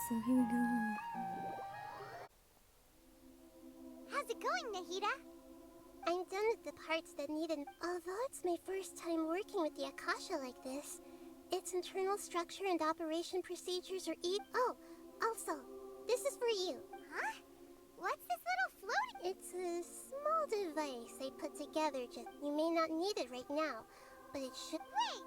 so here we go. How's it going, Nahida? I'm done with the parts that needed. Although it's my first time working with the Akasha like this, its internal structure and operation procedures are Oh, also, this is for you. Huh? What's this little floating? It's a small device I put together. You may not need it right now, but it should. Wait!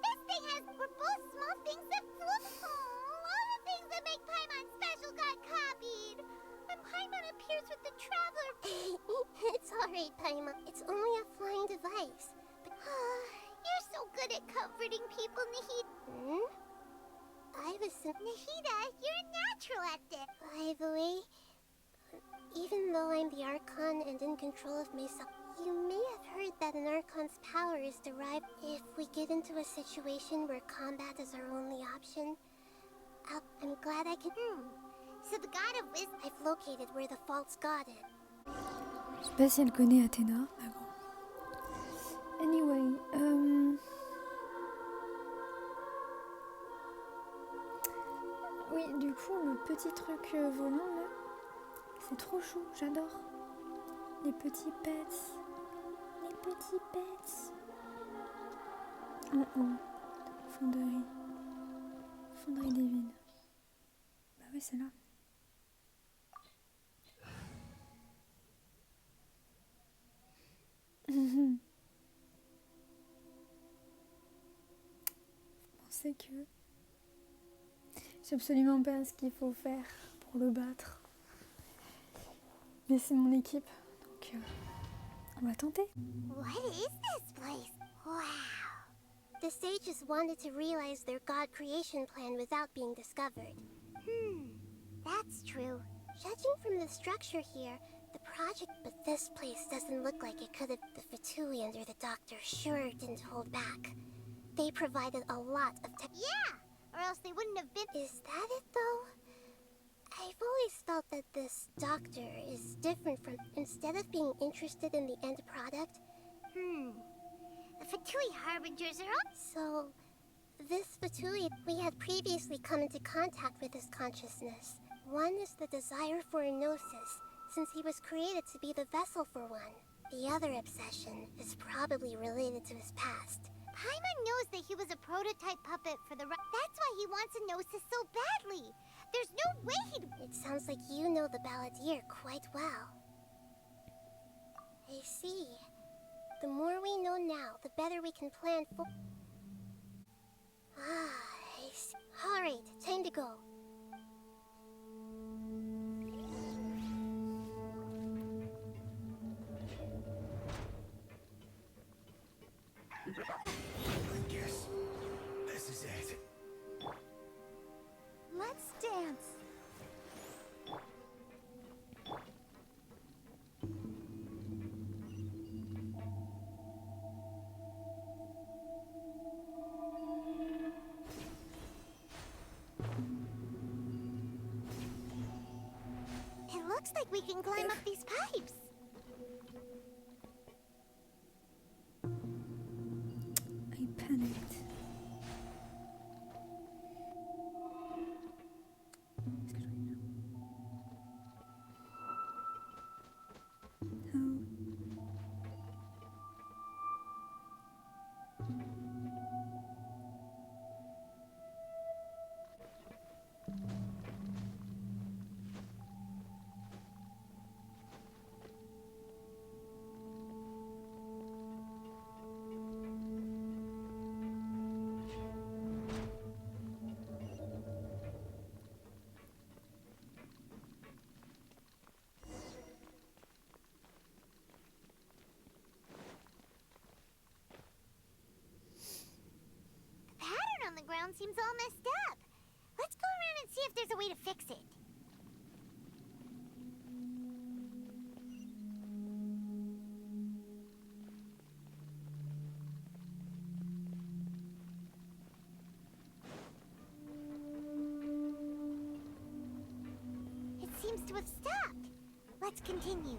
This thing has. We're both small things that float. Oh, all the things that make Paimon special got copied. And Paimon appears with the Traveler. It's alright, Paimon. It's only a flying device. But you're so good at comforting people, Nahida. Hmm? Nahida, you're a natural at this. By the way, even though I'm the Archon and in control of myself, you may have heard that an Archon's power is derived if we get into a situation where combat is our only option. I'm glad I can... So the God of Wisdom... I've located where the false god is. Je sais pas si elle connaît Athéna, mais bon. Anyway, oui, du coup, le petit truc volant là, c'est trop chou, j'adore. Les petits pets. Les petits pets. Oh oh, fonderie. Fonderie divine. Bah oui, c'est là. Pensez que je sais absolument pas ce qu'il faut faire pour le battre. Mais c'est mon équipe, donc on va tenter. What is this place? Wow. The sages wanted to realize their god creation plan without being discovered. That's true. Judging from the structure here, the project... But this place doesn't look like it could have... The Fatui under the Doctor sure didn't hold back. They provided a lot of Yeah! Or else they wouldn't have been... Is that it, though? I've always felt that this Doctor is different from... Instead of being interested in the end product... The Fatui Harbingers are all... So... This Fatui, we had previously come into contact with his consciousness. One is the desire for a gnosis, since he was created to be the vessel for one. The other obsession is probably related to his past. Paimon knows that he was a prototype puppet for the... That's why he wants a gnosis so badly. There's no way he'd... It sounds like you know the Balladeer quite well. I see. The more we know now, the better we can plan for... I see. Alright, time to go. I guess this is it. Let's dance. It looks like we can climb up these pipes. I panicked. The ground seems all messed up. Let's go around and see if there's a way to fix it. It seems to have stopped. Let's continue.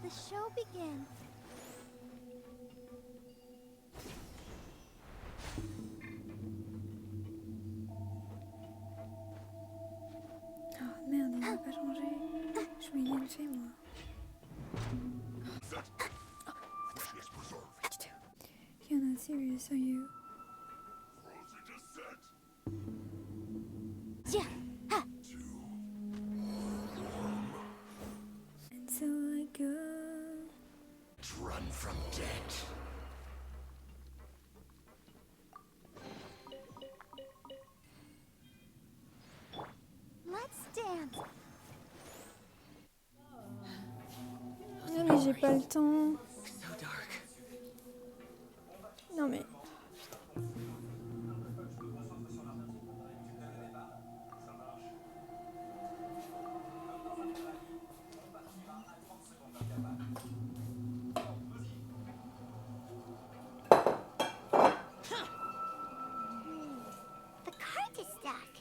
the show begin? Oh merde, il va pas changer. Je voulais une fée, moi. What did you do? You're not serious, are you? Yeah. Ha. And so I go. Run from death. Let's dance. Non mais j'ai pas le temps. So dark. Non mais... The cart is stuck.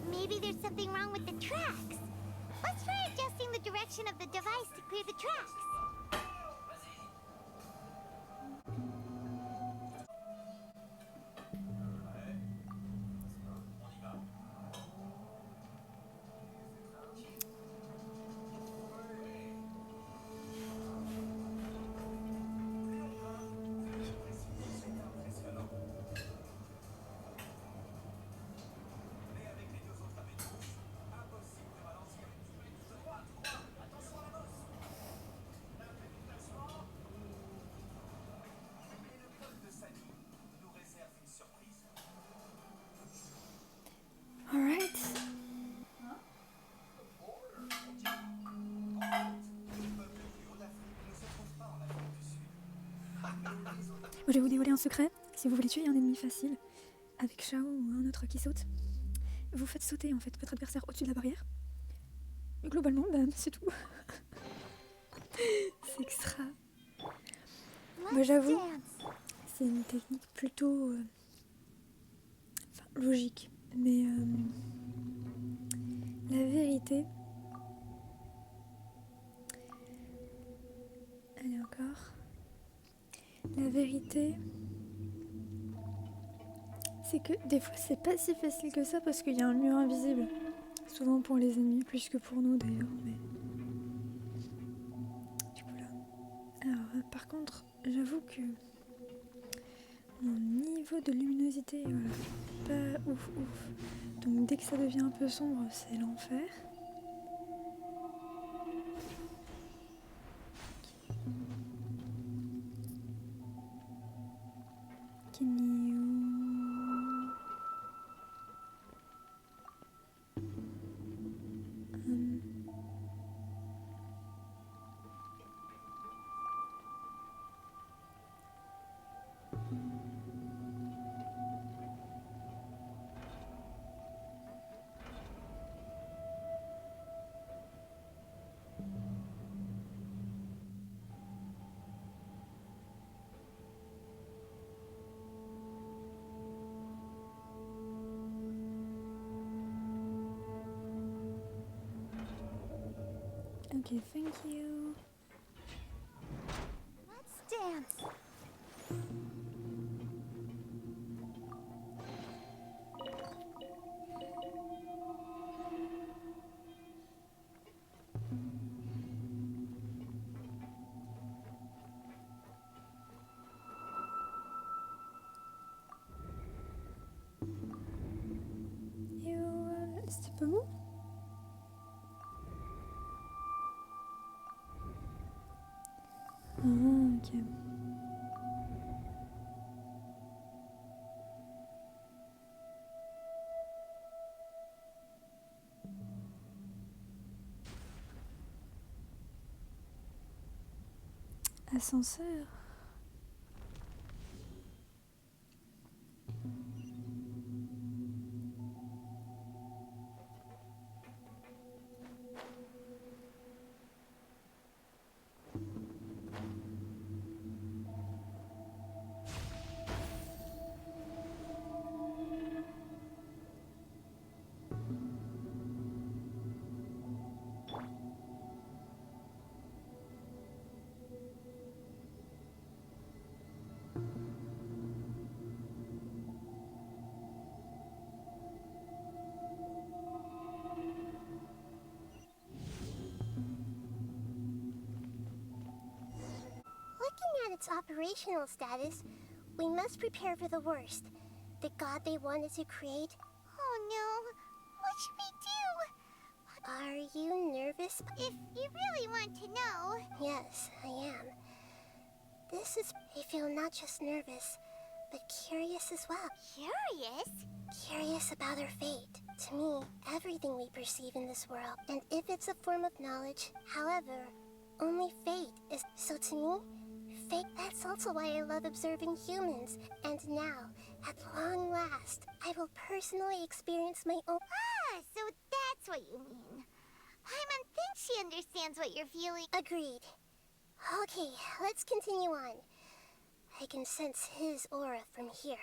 Maybe there's something wrong with the tracks. Let's try adjusting the direction of the device to clear the tracks. Alright. Je vais vous dévoiler un secret. Si vous voulez tuer un ennemi facile, avec Shao ou un autre qui saute, vous faites sauter en fait votre adversaire au-dessus de la barrière. Et globalement, bah, c'est tout. C'est extra. Bah, j'avoue, c'est une technique plutôt logique. Mais la vérité... Allez encore. La vérité... c'est que des fois c'est pas si facile que ça parce qu'il y a un mur invisible. Souvent pour les ennemis, plus que pour nous d'ailleurs. Mais... du coup là... Alors par contre, j'avoue que... mon niveau de luminosité, voilà, pas ouf ouf. Donc dès que ça devient un peu sombre, c'est l'enfer. Okay, thank you. Let's dance. C'était pas bon? Ah, ok. Ascenseur. its operational status, we must prepare for the worst. The god they wanted to create. Oh no, what should we do? Are you nervous? If you really want to know. Yes, I am. I feel not just nervous, but curious as well. Curious? Curious about our fate. To me, everything we perceive in this world, and if it's a form of knowledge, however, only fate is. So to me, fate, that's also why I love observing humans. And now, at long last, I will personally experience my own. Ah, so that's what you mean. Paimon thinks she understands what you're feeling. Agreed. Okay, let's continue on. I can sense his aura from here.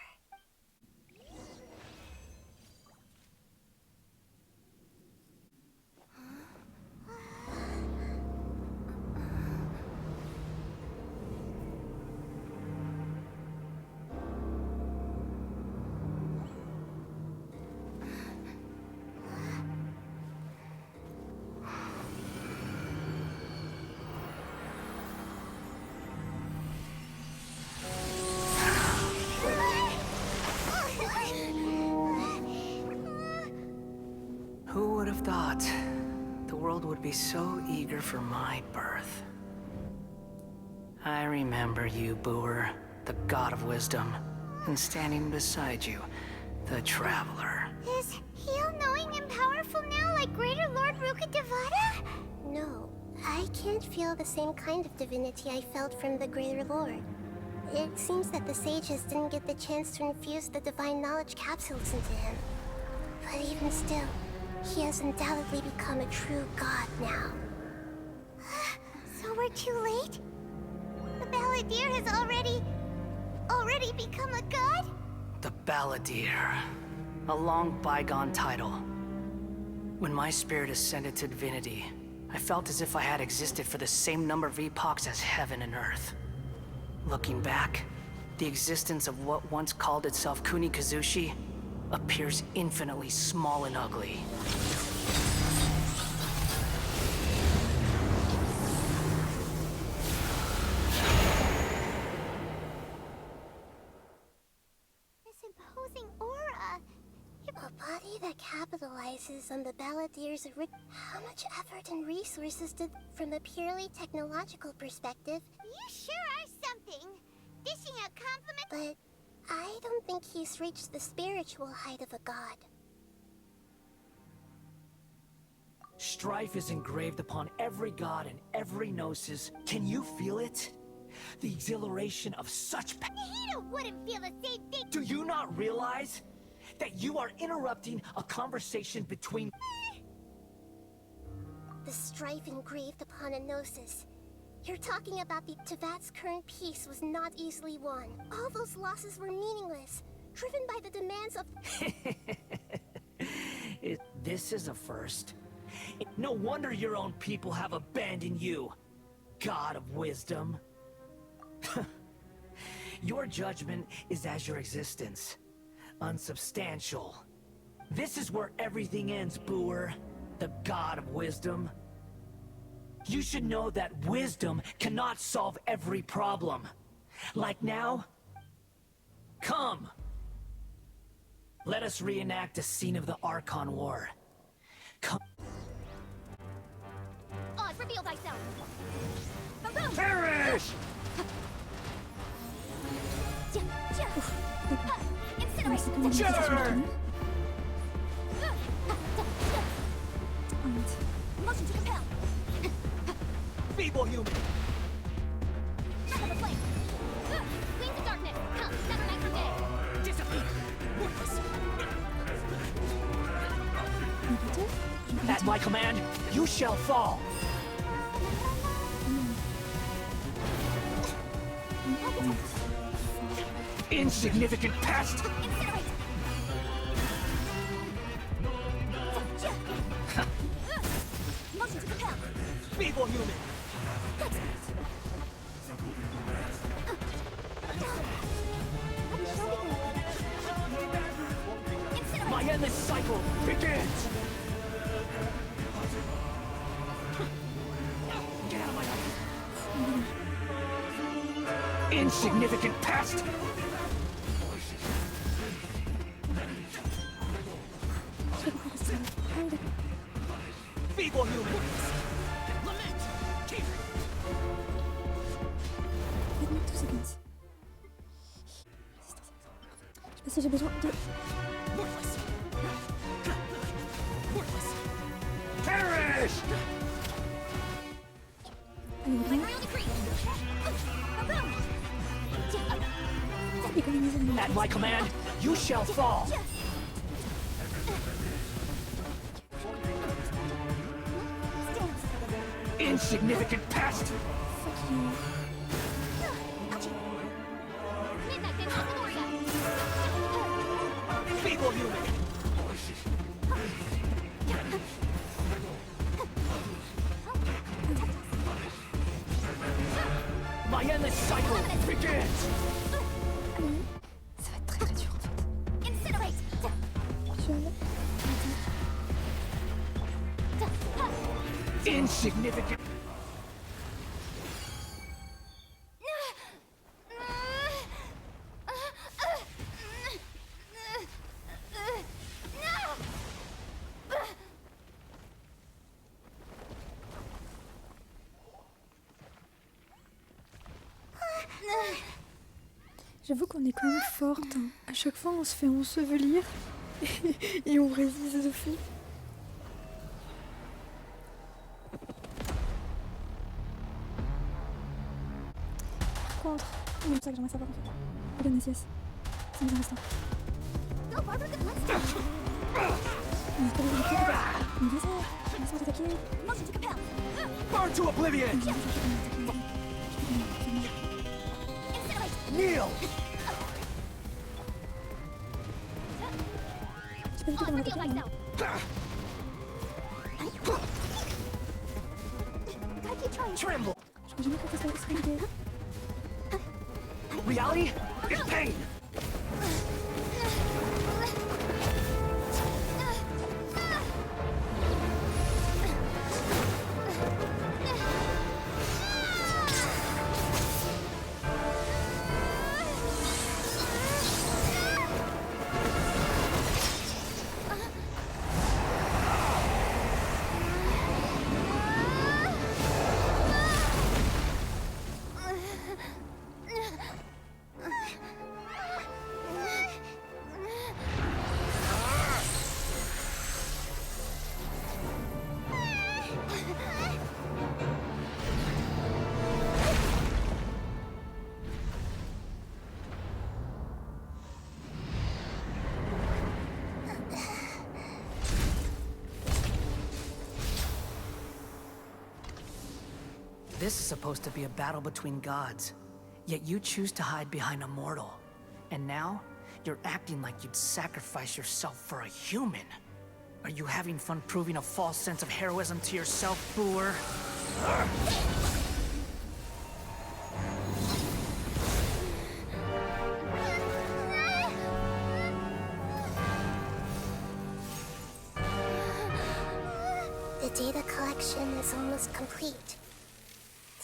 Who would have thought the world would be so eager for my birth? I remember you, Booer, the god of wisdom, and standing beside you, the traveler. Is he all-knowing and powerful now, like Greater Lord Rukkhadevata? No, I can't feel the same kind of divinity I felt from the Greater Lord. It seems that the sages didn't get the chance to infuse the divine knowledge capsules into him. But even still, he has undoubtedly become a true god now. So we're too late? The Balladeer has already become a god? The Balladeer. A long bygone title. When my spirit ascended to divinity, I felt as if I had existed for the same number of epochs as heaven and earth. Looking back, the existence of what once called itself Kunikazushi appears infinitely small and ugly. This imposing aura. A body that capitalizes on the Balladeer's How much effort and resources did, from a purely technological perspective? You sure are something. Dishing out compliments. But I don't think he's reached the spiritual height of a god. Strife is engraved upon every god and every gnosis. Can you feel it? The exhilaration of such Nahida wouldn't feel the same thing. Do you not realize that you are interrupting a conversation between... The strife engraved upon a gnosis. You're talking about the Tevat's current peace was not easily won. All those losses were meaningless, driven by the demands of... This is a first. No wonder your own people have abandoned you, God of Wisdom. Your judgment is as your existence, unsubstantial. This is where everything ends, Booer, the God of Wisdom. You should know that wisdom cannot solve every problem. Like now? Come! Let us reenact a scene of the Archon War. Come. Oz, reveal thyself! Boom! Perish! Incinerate! Sure! Motion to compel! Feeble human! Breath of the flame! Wings of darkness! Come, sever night from day! Disappear! Worthless! Répétez. At my command, you shall fall! Insignificant pest! Incinerate! Motion to compel! Feeble human! My endless cycle begins! Get out of my office! Insignificant pest! Je comprends que ça serve. Ah oui, d'accord. Feeble human! Faites-moi tous ces guns. Je sais pas si j'ai besoin de... Perish! Allez, viens. Économisez le At my command, you shall fall! Insignificant pest! Fuck you. Feeble human! My endless cycle begins! Allez, ça va être très très dur en fait. Je... Insignificant. J'avoue qu'on est quand même forte. Hein. À chaque fois, on se fait ensevelir et on résiste de fou. Par contre, c'est ça que j'aimerais savoir en fait. Le gnosis. C'est bien ça. On va pas les attaquer. On va ça. Laisse-moi t'attaquer. Burn to oblivion! Kneel! Tu peux éviter comment l'attaquer hein. Tremble! Je crois jamais qu'on fasse ça serait l'idée. Reality is pain! This is supposed to be a battle between gods, yet you choose to hide behind a mortal. And now, you're acting like you'd sacrifice yourself for a human. Are you having fun proving a false sense of heroism to yourself, Booer? The data collection is almost complete.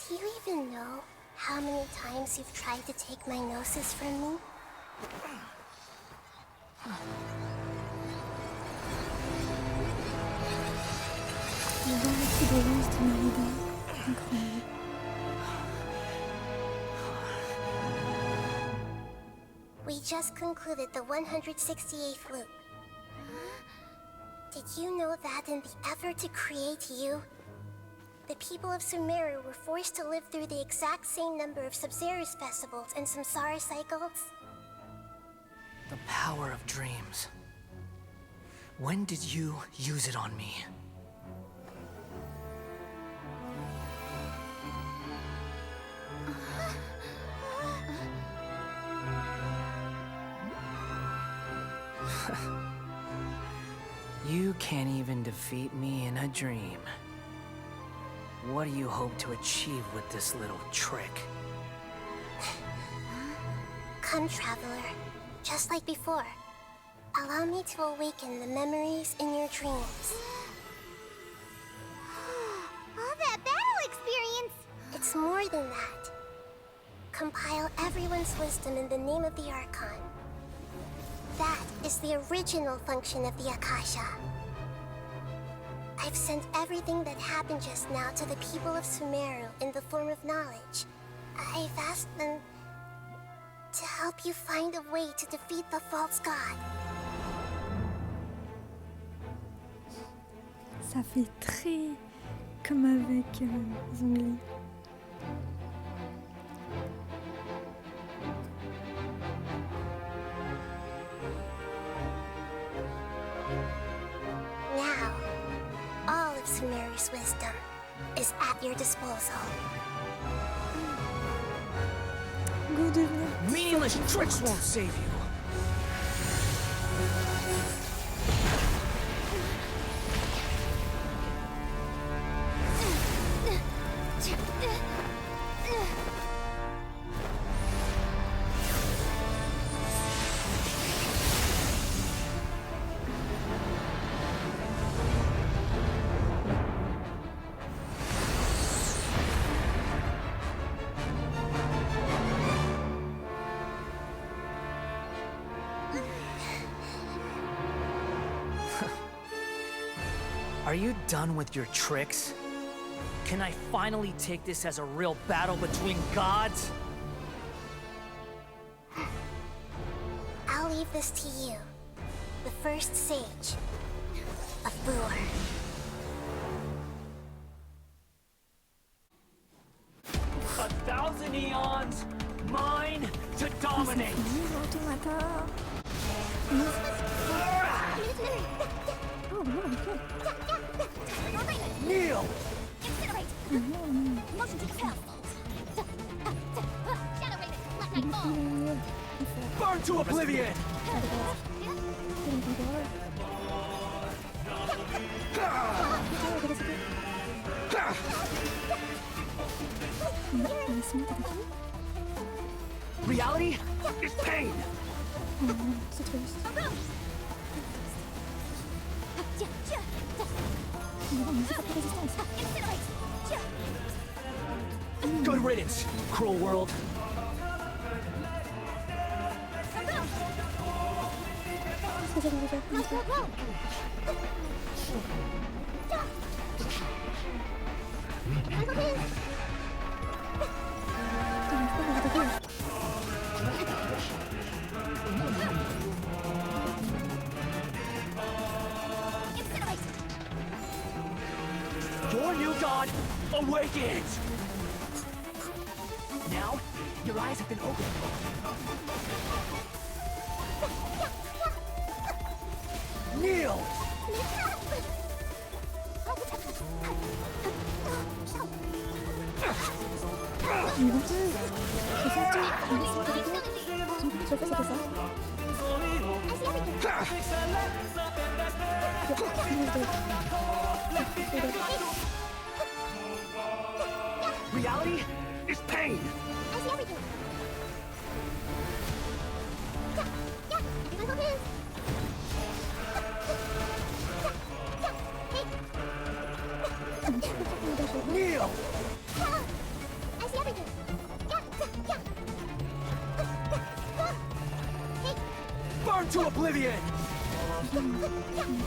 Do you even know how many times you've tried to take my gnosis from me? J'adore le petit bronze de Merida. Incroyable. We just concluded the 168th loop. Did you know that in the effort to create you, the people of Sumeru were forced to live through the exact same number of Sub-Zerus festivals and samsara cycles? The power of dreams. When did you use it on me? You can't even defeat me in a dream. What do you hope to achieve with this little trick? Come, Traveler. Just like before. Allow me to awaken the memories in your dreams. All that battle experience! It's more than that. compile everyone's wisdom in the name of the Archon. That is the original function of the Akasha. I've sent everything that happened just now to the people of Sumeru in the form of knowledge. I've asked them to help you find a way to defeat the false god. Ça fait très comme avec Zhongli. Now, all of Sumeru's wisdom is at your disposal. Go devenir. Meaningless tricks won't save you. Are you done with your tricks? Can I finally take this as a real battle between gods? I'll leave this to you, the first sage of Boor. 1,000 eons, mine to dominate. Automata. Oh, wow, cool. Kneel! Motion to kill. Generate it. Let me fall. Burn to oblivion! Reality is pain! C'est trop juste. Non, mais c'est pas de résistance. Good riddance, cruel world. Qu'est-ce que j'arrive à faire? Your new god awakens! Now, your eyes have been opened. Kneel! Reality is pain! I see everything. Go hands. Kneel! I see everything. Burn to oblivion! I see everything.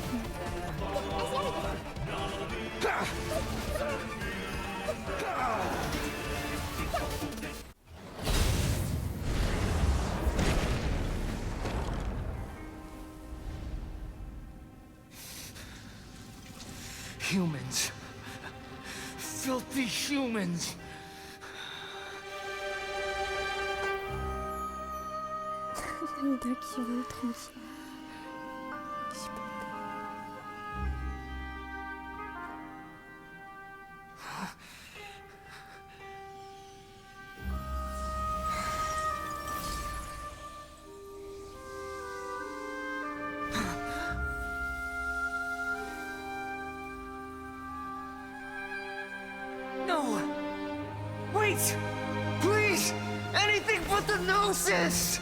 Humans. Filthy humans. Les deux qui roulent tranquille. No! Wait! Please! Anything but the gnosis!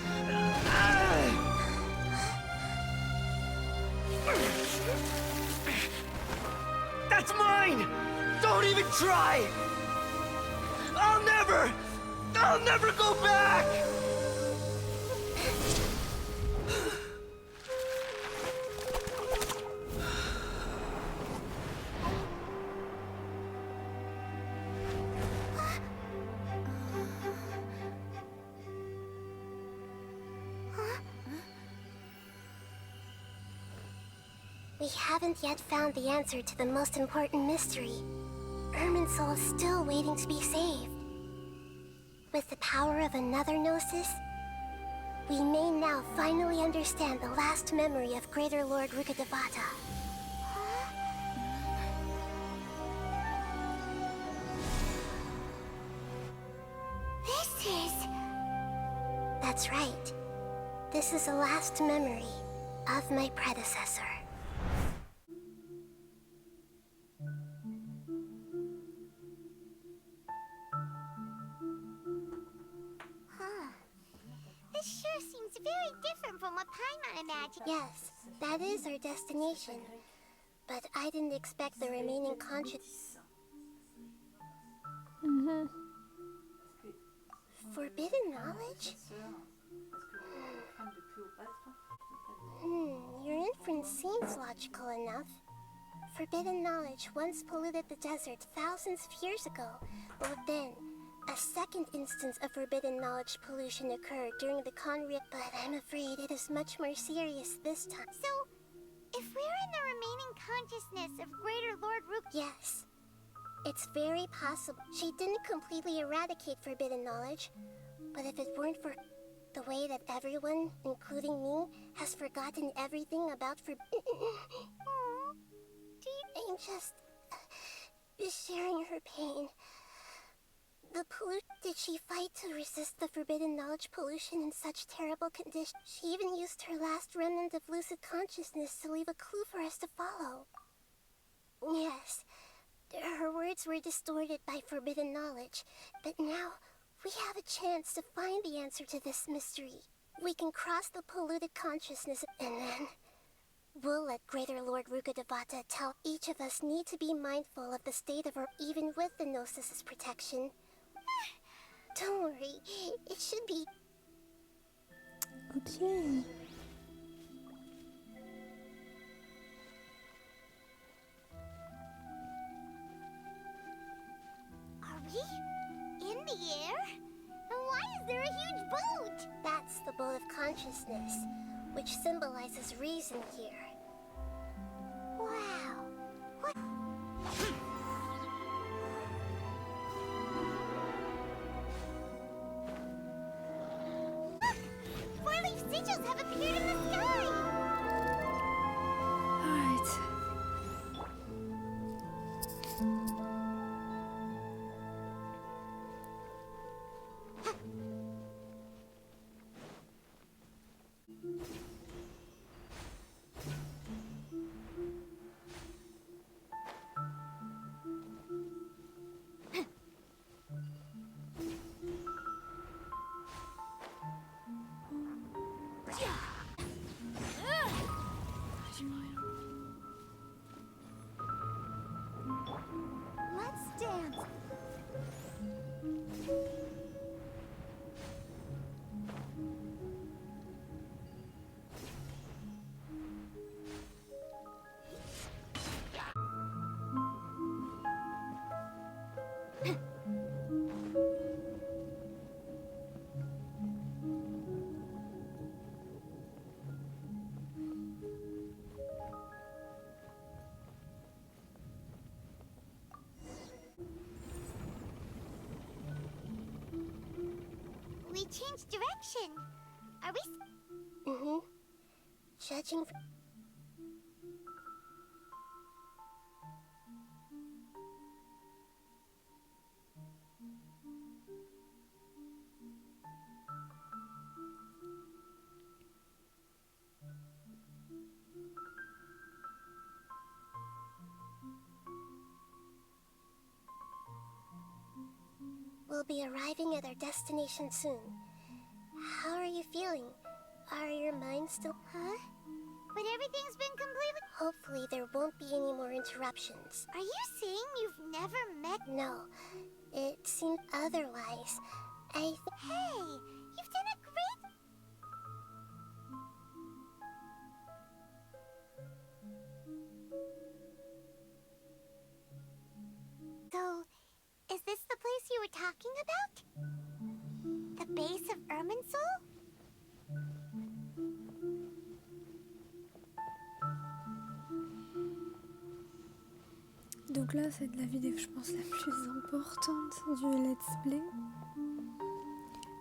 That's mine! Don't even try! I'll never I'll never go back! We haven't yet found the answer to the most important mystery. Irminsul is still waiting to be saved. With the power of another gnosis, we may now finally understand the last memory of Greater Lord Rukkhadevata. This is... That's right. This is the last memory of my predecessor. This sure seems very different from what Paimon imagined. Yes, that is our destination. But I didn't expect the remaining conscious... Forbidden knowledge? Your inference seems logical enough. Forbidden knowledge once polluted the desert thousands of years ago, but then a second instance of forbidden knowledge pollution occurred during the Conric, but I'm afraid it is much more serious this time. So, if we're in the remaining consciousness of Greater Lord Ruk... Yes. It's very possible she didn't completely eradicate forbidden knowledge, but if it weren't for the way that everyone, including me, has forgotten everything about I'm just sharing her pain. Did she fight to resist the forbidden knowledge pollution in such terrible conditions? She even used her last remnant of lucid consciousness to leave a clue for us to follow. Yes, her words were distorted by forbidden knowledge, but now we have a chance to find the answer to this mystery. We can cross the polluted consciousness, and then we'll let Greater Lord Rukkhadevata tell each of us need to be mindful of the state of our even with the Gnosis' protection. Don't worry, it should be... Okay. Are we in the air? And why is there a huge boat? That's the boat of consciousness, which symbolizes reason here. Wow. What? Four-leaf sigils have appeared in the sky! Alright. Let's dance. We changed direction. Are we... Judging from... We'll be arriving at our destination soon. How are you feeling? Are your minds still... Huh? But everything's been completely... Hopefully there won't be any more interruptions. Are you saying you've never met... No, it seemed otherwise. Hey, You've done a great... So, is this the place you were talking about? The base of Irminsul? Donc là, c'est de la vidéo, je pense, la plus importante du let's play.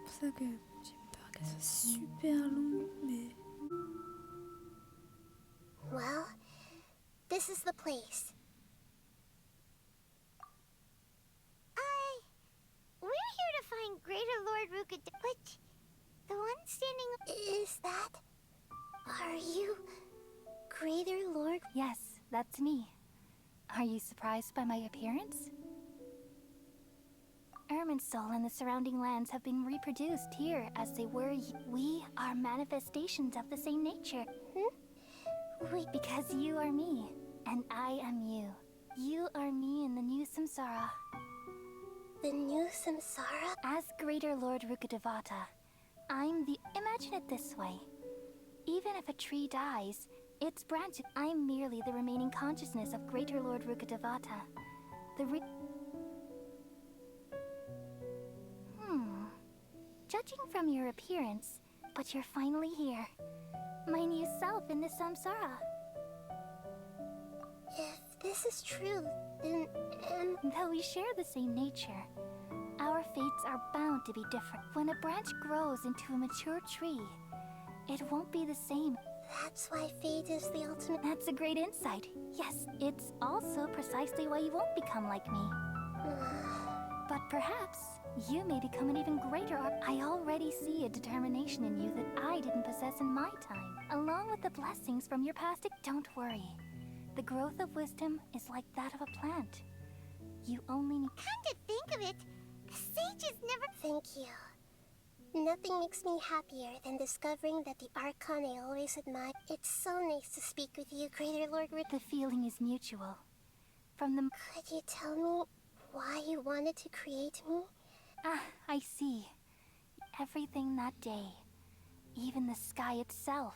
C'est pour ça que j'ai peur qu'elle soit super longue, mais... well, this is the place. We're here to find Greater Lord Ruka, but the one standing... Is that... Are you... Greater Lord? Yes, that's me. Are you surprised by my appearance? Irminsul and the surrounding lands have been reproduced here as they were. We are manifestations of the same nature. Wait, Because you are me, and I am you. You are me in the new samsara. the new samsara? As Greater Lord Rukadevata, I'm the... Imagine it this way. Even if a tree dies, its branches... I'm merely the remaining consciousness of Greater Lord Rukadevata. Judging from your appearance, but you're finally here. My new self in the samsara. If this is true, then... Though we share the same nature, our fates are bound to be different. When a branch grows into a mature tree, it won't be the same. That's why fate is the ultimate... That's a great insight. Yes, it's also precisely why you won't become like me. But perhaps you may become an even greater art. I already see a determination in you that I didn't possess in my time, along with the blessings from your past. Don't worry. The growth of wisdom is like that of a plant. You only need... Come to think of it, sages never... Thank you. Nothing makes me happier than discovering that the Archon I always admired. It's so nice to speak with you, Greater Lord Rick. The feeling is mutual. From the... Could you tell me why you wanted to create me? Ah, I see. Everything that day, even the sky itself,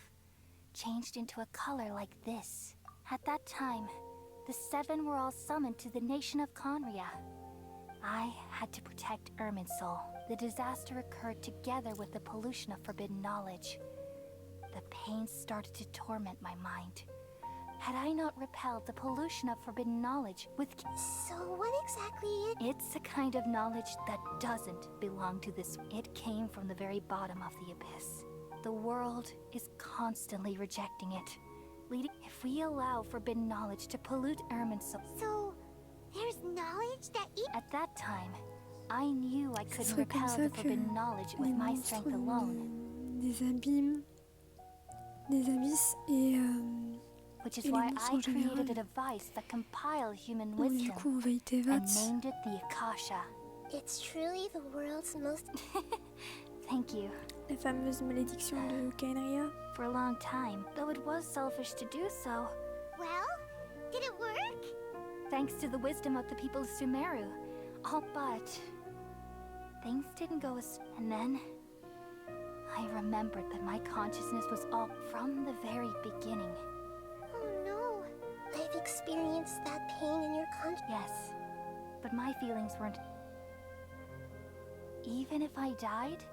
changed into a color like this. At that time, the seven were all summoned to the nation of Conria. I had to protect Irminsul. The disaster occurred together with the pollution of forbidden knowledge. The pain started to torment my mind. Had I not repelled the pollution of forbidden knowledge with... So what exactly is... It's a kind of knowledge that doesn't belong to this. It came from the very bottom of the abyss. The world is constantly rejecting it. Leading... If we allow forbidden knowledge to pollute Irminsul... So, there's knowledge that At that time, I knew I couldn't serait comme repel ça the que forbidden knowledge with les my monstres strength alone. des abîmes, des abysses et Which is et les why monstres I en created a général. device that compiled human Donc du wisdom coup, on va y and Tevat. named it the Akasha. It's truly the world's most... Thank you. La fameuse malédiction de Kaenria. For a long time, though it was selfish to do so, well, did it work? thanks to the wisdom of the people of Sumeru. Oh, but things didn't go as... And then I remembered that my consciousness was all from the very beginning. Oh no. I've experienced that pain in your conscience. Yes, but my feelings weren't... Even if I died,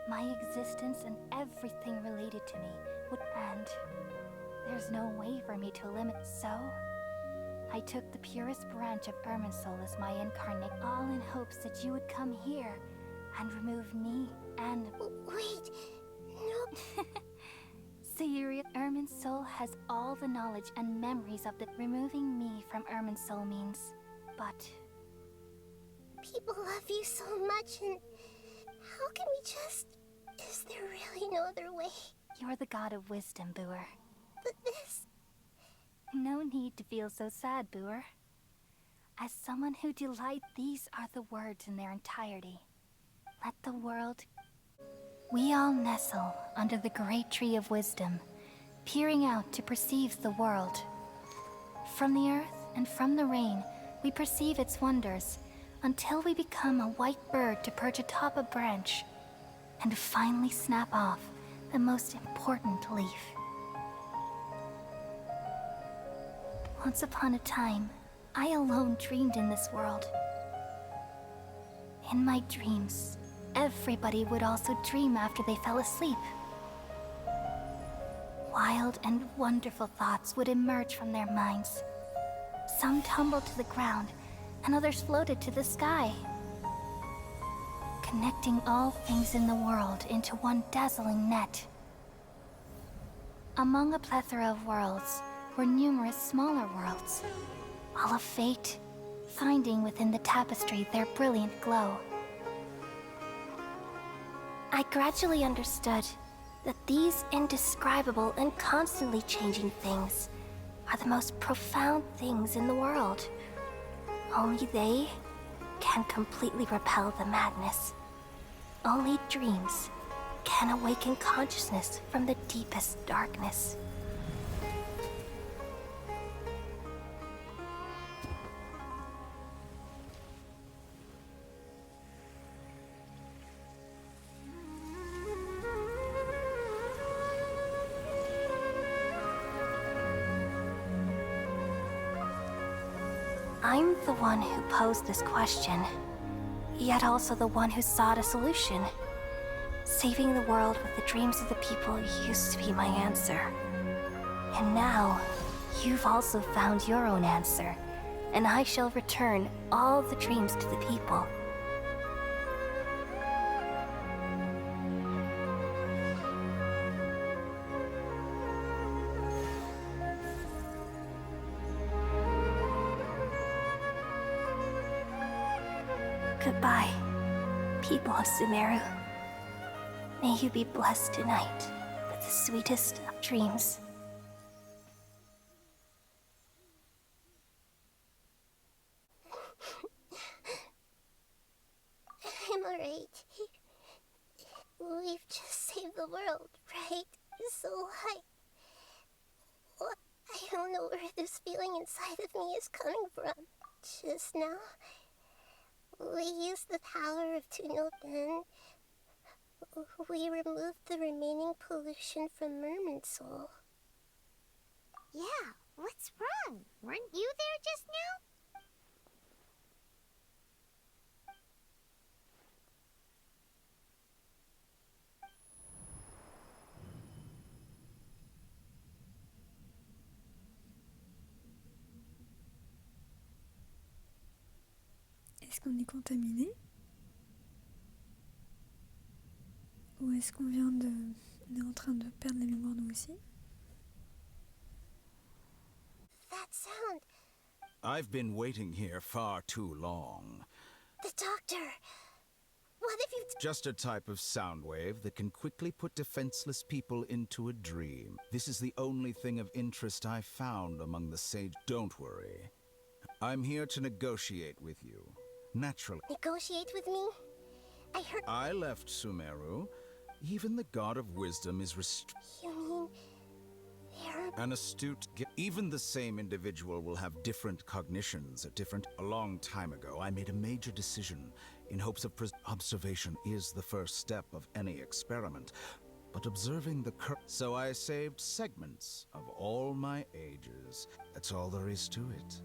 my existence and everything related to me would... And there's no way for me to limit... So, I took the purest branch of Irminsul as my incarnate, all in hopes that you would come here and remove me and... Wait. No. Sayuri, Irminsul has all the knowledge and memories of the... Removing me from Irminsul means... But... People love you so much and... How can we just... Is there really no other way? You're the god of wisdom, Booer. But this... No need to feel so sad, Booer. As someone who delights, these are the words in their entirety. Let the world... We all nestle under the great tree of wisdom, peering out to perceive the world. From the earth and from the rain, we perceive its wonders, until we become a white bird to perch atop a branch and finally snap off the most important leaf. Once upon a time, I alone dreamed in this world. In my dreams, everybody would also dream after they fell asleep. Wild and wonderful thoughts would emerge from their minds. Some tumbled to the ground, and others floated to the sky, connecting all things in the world into one dazzling net. Among a plethora of worlds were numerous smaller worlds, all of fate, finding within the tapestry their brilliant glow. I gradually understood that these indescribable and constantly changing things are the most profound things in the world. Only they can completely repel the madness. Only dreams can awaken consciousness from the deepest darkness. I'm the one who posed this question, yet also the one who sought a solution. Saving the world with the dreams of the people used to be my answer. And now, you've also found your own answer, and I shall return all the dreams to the people. Goodbye, people of Sumeru. May you be blessed tonight with the sweetest of dreams. I'm alright. We've just saved the world, right? So I don't know where this feeling inside of me is coming from. Just now, we used the power of Tunnel Den. We removed the remaining pollution from Merman Soul. Yeah, what's wrong? Weren't you there just now? Est-ce qu'on est contaminé? Ou est-ce qu'on est en train de perdre la mémoire nous aussi? That sound! I've been waiting here far too long. The doctor! What have you... Just a type of sound wave that can quickly put defenseless people into a dream. This is the only thing of interest I found among the sage. Don't worry. I'm here to negotiate with you. Naturally. Negotiate with me? I heard... I left Sumeru. Even the god of wisdom is You mean... they're... An astute... Even the same individual will have different cognitions at different... A long time ago, I made a major decision in hopes of... Observation is the first step of any experiment. But observing the So I saved segments of all my ages. That's all there is to it.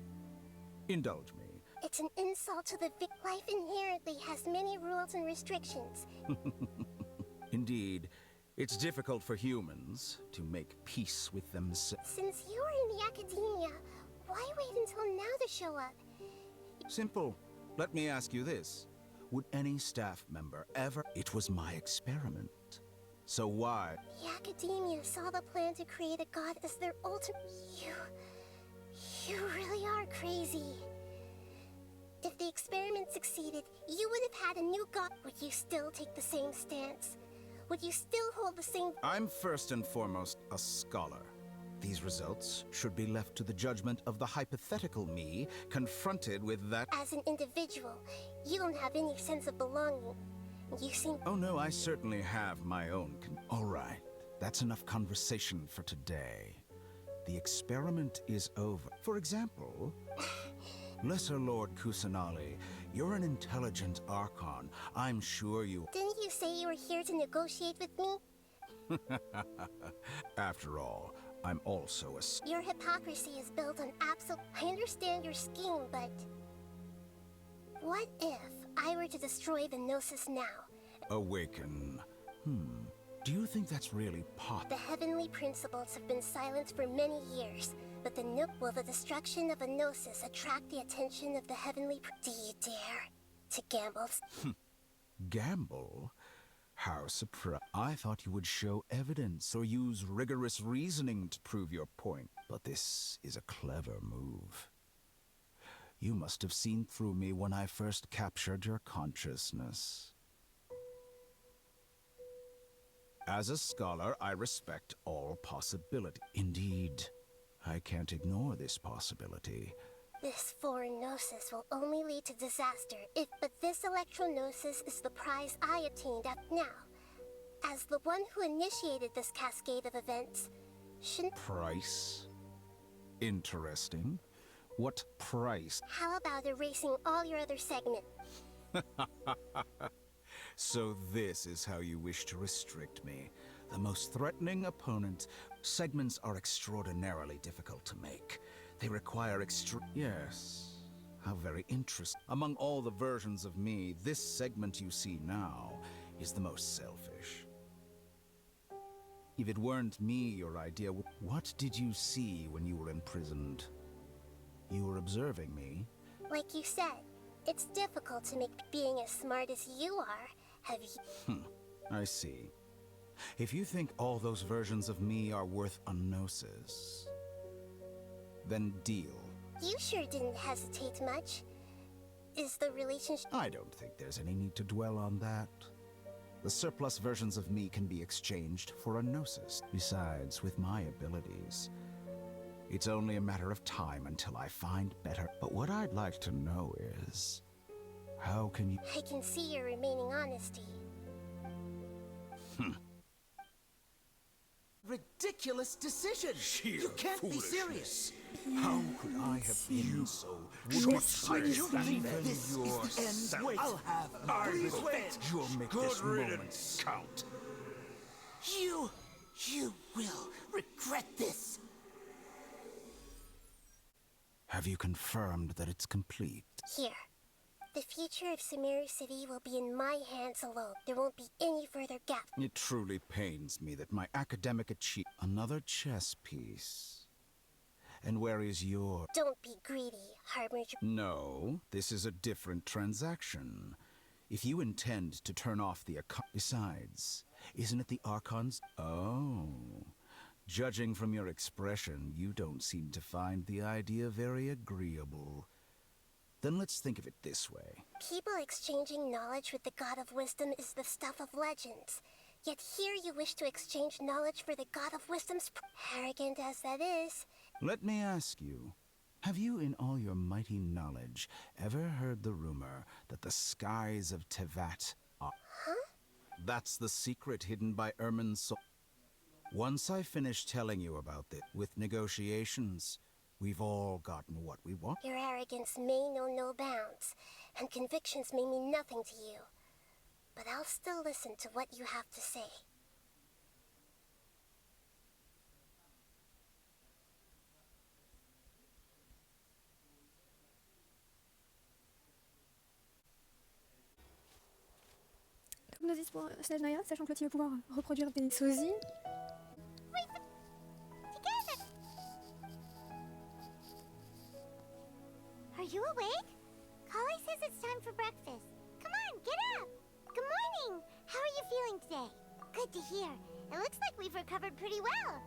Indulge me. It's an insult to the life inherently has many rules and restrictions. Indeed, it's difficult for humans to make peace with themselves. Since you were in the academia, why wait until now to show up? Simple. Let me ask you this. Would any staff member ever... It was my experiment. So why... The academia saw the plan to create a god as their ultimate... You really are crazy. If the experiment succeeded, you would have had a new god. Would you still take the same stance? Would you still hold the same... I'm first and foremost a scholar. These results should be left to the judgment of the hypothetical me confronted with that... As an individual, you don't have any sense of belonging. You seem... Oh no, I certainly have my own All right, that's enough conversation for today. The experiment is over. For example... Lesser Lord Kusanali, You're an intelligent Archon. I'm sure you... Didn't you say you were here to negotiate with me? After all, I'm also a... Your hypocrisy is built on I understand your scheme, but... What if I were to destroy the Gnosis now? Awaken. Do you think that's really The heavenly principles have been silent for many years, but will the destruction of a Gnosis attract the attention of the heavenly... Do you dare to gamble? Gamble? How surprised. I thought you would show evidence or use rigorous reasoning to prove your point. But this is a clever move. You must have seen through me when I first captured your consciousness. As a scholar, I respect all possibility. Indeed, I can't ignore this possibility. This foreign Gnosis will only lead to disaster but this electro-Gnosis is the prize I obtained now. As the one who initiated this cascade of events, shouldn't... Price? Interesting. What price? How about erasing all your other segments? So this is how you wish to restrict me. The most threatening opponent. Segments are extraordinarily difficult to make. They require Yes. How very interesting. Among all the versions of me, this segment you see now is the most selfish. If it weren't me, your idea would... What did you see when you were imprisoned? You were observing me? Like you said, it's difficult to make being as smart as you are. Have you... I see. If you think all those versions of me are worth a gnosis, then deal. You sure didn't hesitate much. Is the relationship... I don't think there's any need to dwell on that. The surplus versions of me can be exchanged for a gnosis. Besides, with my abilities, it's only a matter of time until I find better. But what I'd like to know is, how can you... I can see your remaining honesty. Ridiculous decision! You can't be serious! How could I have been so Short-sighted? short-sighted? Even This is the end. Wait, I'll have... I Please will wait! You'll make this moment count. You will regret this! Have you confirmed that it's complete? Here. The future of Sumeru City will be in my hands alone. There won't be any further gaps. It truly pains me that my academic achievement... Another chess piece. And where is your... Don't be greedy, Harbinger. No, this is a different transaction. If you intend to turn off the account... Besides, isn't it the Archons? Oh. Judging from your expression, you don't seem to find the idea very agreeable. Then let's think of it this way. People exchanging knowledge with the God of Wisdom is the stuff of legends. Yet here you wish to exchange knowledge for the God of Wisdom's... Arrogant as that is. Let me ask you, have you in all your mighty knowledge ever heard the rumor that the skies of Tevat are... Huh? That's the secret hidden by Ermin's soul. Once I finish telling you about it, with negotiations, we've all gotten what we want. Your arrogance may know no bounds, and convictions may mean nothing to you. But I'll still listen to what you have to say. Gnosis pour Slash Naya, sachant que l'autre il va pouvoir reproduire des sosies. Together! Are you awake? Kali says it's time for breakfast. Come on, get up! Good morning! How are you feeling today? Good to hear. It looks like we've recovered pretty well.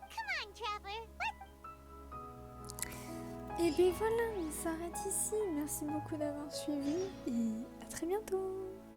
Come on, Traveler. Et bien voilà, on s'arrête ici. Merci beaucoup d'avoir suivi et à très bientôt.